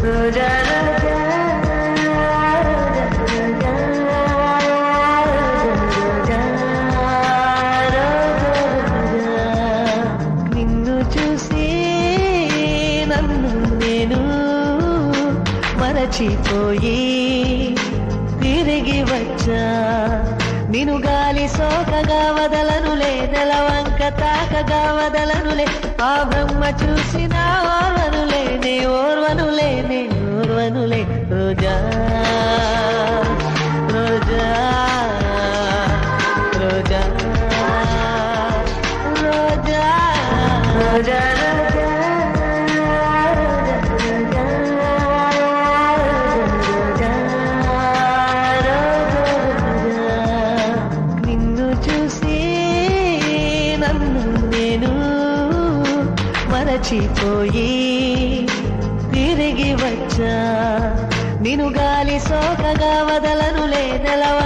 రోజా రోజా నిన్ను చూసి నన్ను నేను మరచిపోయి తిరిగి వచ్చా నిన్ను గాలి సోకగా వదలనులే నెలవంక తాకగా వదలనులే ఆ బ్రహ్మ చూసిన ఓర్వనులే ఓర్వనులే రోజా రోజా రోజా రోజా రోజా మరచిపోయి తిరిగి వచ్చా నిన్ను గాలి సోకగా వదలనులే నెలవ